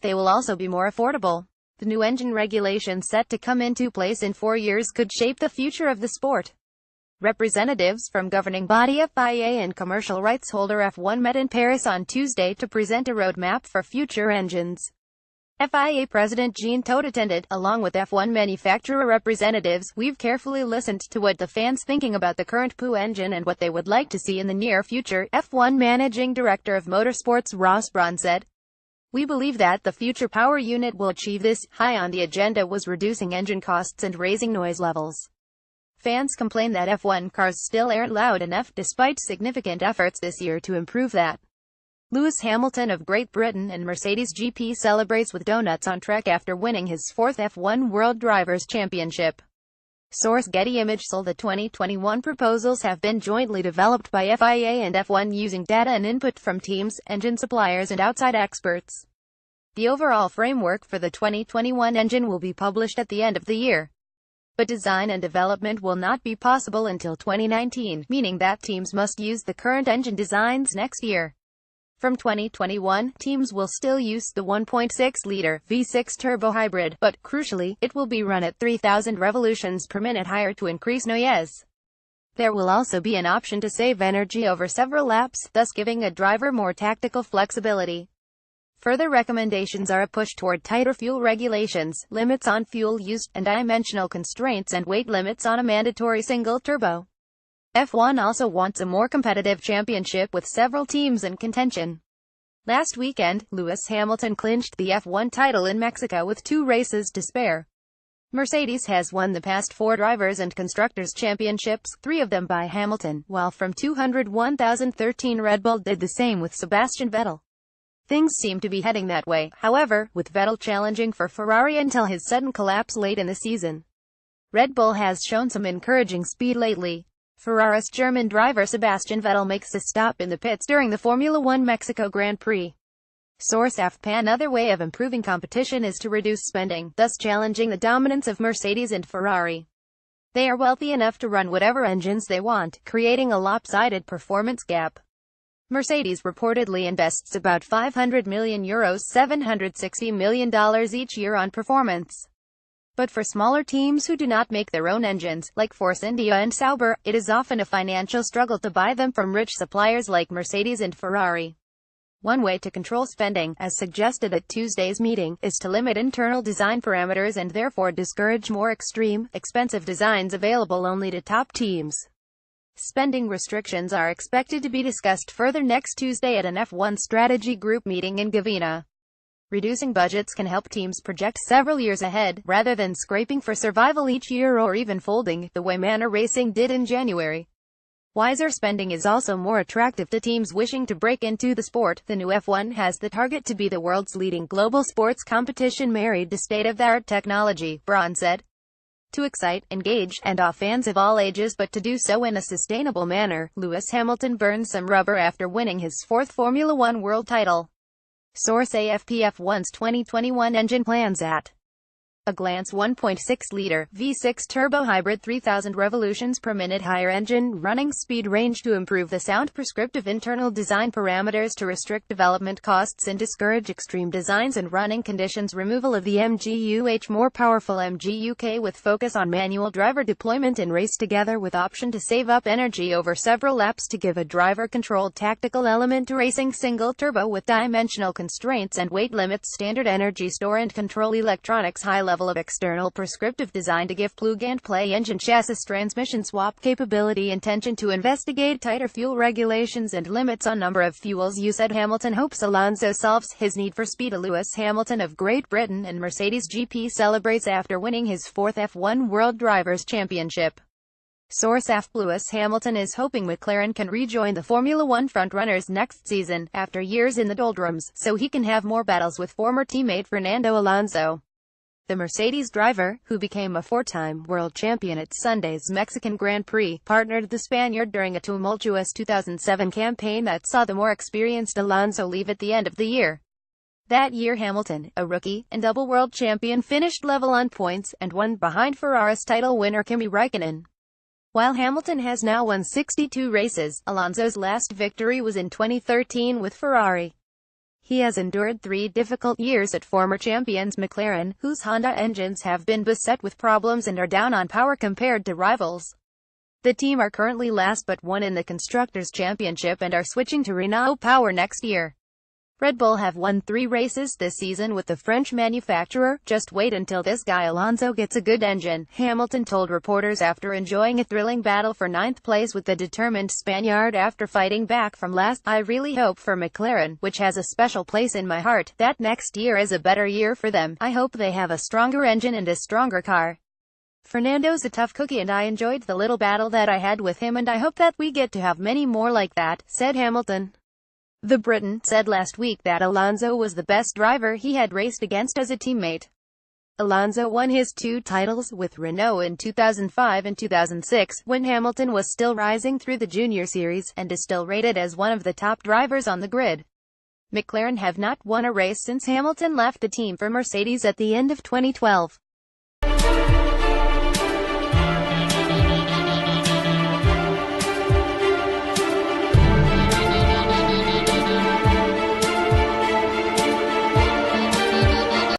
They will also be more affordable. The new engine regulations set to come into place in 4 years could shape the future of the sport. Representatives from governing body FIA and commercial rights holder F1 met in Paris on Tuesday to present a roadmap for future engines. FIA President Jean Todt attended, along with F1 manufacturer representatives. We've carefully listened to what the fans thinking about the current PU engine and what they would like to see in the near future, F1 Managing Director of Motorsports Ross Brawn said. We believe that the future power unit will achieve this. High on the agenda was reducing engine costs and raising noise levels. Fans complain that F1 cars still aren't loud enough, despite significant efforts this year to improve that. Lewis Hamilton of Great Britain and Mercedes GP celebrates with donuts on track after winning his 4th F1 World Drivers' Championship. Source: Getty Images. The 2021 proposals have been jointly developed by FIA and F1 using data and input from teams, engine suppliers and outside experts. The overall framework for the 2021 engine will be published at the end of the year. But design and development will not be possible until 2019, meaning that teams must use the current engine designs next year. From 2021, teams will still use the 1.6-liter V6 turbo hybrid, but, crucially, it will be run at 3,000 revolutions per minute higher to increase noise. There will also be an option to save energy over several laps, thus giving a driver more tactical flexibility. Further recommendations are a push toward tighter fuel regulations, limits on fuel used, and dimensional constraints and weight limits on a mandatory single-turbo. F1 also wants a more competitive championship with several teams in contention. Last weekend, Lewis Hamilton clinched the F1 title in Mexico with 2 races to spare. Mercedes has won the past 4 drivers' and constructors' championships, 3 of them by Hamilton, while from 2013 Red Bull did the same with Sebastian Vettel. Things seem to be heading that way, however, with Vettel challenging for Ferrari until his sudden collapse late in the season. Red Bull has shown some encouraging speed lately. Ferrari's German driver Sebastian Vettel makes a stop in the pits during the Formula One Mexico Grand Prix. Source: AFP. Another way of improving competition is to reduce spending, thus challenging the dominance of Mercedes and Ferrari. They are wealthy enough to run whatever engines they want, creating a lopsided performance gap. Mercedes reportedly invests about €500 million, $760 million each year on performance. But for smaller teams who do not make their own engines, like Force India and Sauber, it is often a financial struggle to buy them from rich suppliers like Mercedes and Ferrari. One way to control spending, as suggested at Tuesday's meeting, is to limit internal design parameters and therefore discourage more extreme, expensive designs available only to top teams. Spending restrictions are expected to be discussed further next Tuesday at an F1 strategy group meeting in Gavina. Reducing budgets can help teams project several years ahead, rather than scraping for survival each year or even folding, the way Manor Racing did in January. Wiser spending is also more attractive to teams wishing to break into the sport. The new F1 has the target to be the world's leading global sports competition married to state-of-the-art technology, Brawn said. To excite, engage, and awe fans of all ages, but to do so in a sustainable manner. Lewis Hamilton burned some rubber after winning his 4th Formula One world title. Source: AFP. F1's 2021 engine plans at a glance. 1.6-liter V6 turbo hybrid, 3,000 revolutions per minute higher engine, running speed range to improve the sound, prescriptive internal design parameters to restrict development costs and discourage extreme designs and running conditions, removal of the MGU-H, more powerful MGU-K with focus on manual driver deployment and race together with option to save up energy over several laps to give a driver-controlled tactical element to racing, single turbo with dimensional constraints and weight limits, standard energy store and control electronics, high level of external prescriptive design to give plug-and-play engine chassis transmission swap capability, intention to investigate tighter fuel regulations and limits on number of fuels used. Hamilton hopes Alonso solves his need for speed. Lewis Hamilton of Great Britain and Mercedes GP celebrates after winning his 4th F1 World Drivers' Championship. Source: AFP. Lewis Hamilton is hoping McLaren can rejoin the Formula One frontrunners next season, after years in the doldrums, so he can have more battles with former teammate Fernando Alonso. The Mercedes driver, who became a 4-time world champion at Sunday's Mexican Grand Prix, partnered the Spaniard during a tumultuous 2007 campaign that saw the more experienced Alonso leave at the end of the year. That year Hamilton, a rookie, and double world champion, finished level on points, and won behind Ferrari's title winner Kimi Räikkönen. While Hamilton has now won 62 races, Alonso's last victory was in 2013 with Ferrari. He has endured 3 difficult years at former champions McLaren, whose Honda engines have been beset with problems and are down on power compared to rivals. The team are currently last but one in the Constructors' Championship and are switching to Renault power next year. Red Bull have won 3 races this season with the French manufacturer. Just wait until this guy Alonso gets a good engine, Hamilton told reporters after enjoying a thrilling battle for 9th place with the determined Spaniard after fighting back from last. I really hope for McLaren, which has a special place in my heart, that next year is a better year for them. I hope they have a stronger engine and a stronger car. Fernando's a tough cookie and I enjoyed the little battle that I had with him and I hope that we get to have many more like that, said Hamilton. The Briton said last week that Alonso was the best driver he had raced against as a teammate. Alonso won his 2 titles with Renault in 2005 and 2006, when Hamilton was still rising through the Junior Series, and is still rated as one of the top drivers on the grid. McLaren have not won a race since Hamilton left the team for Mercedes at the end of 2012.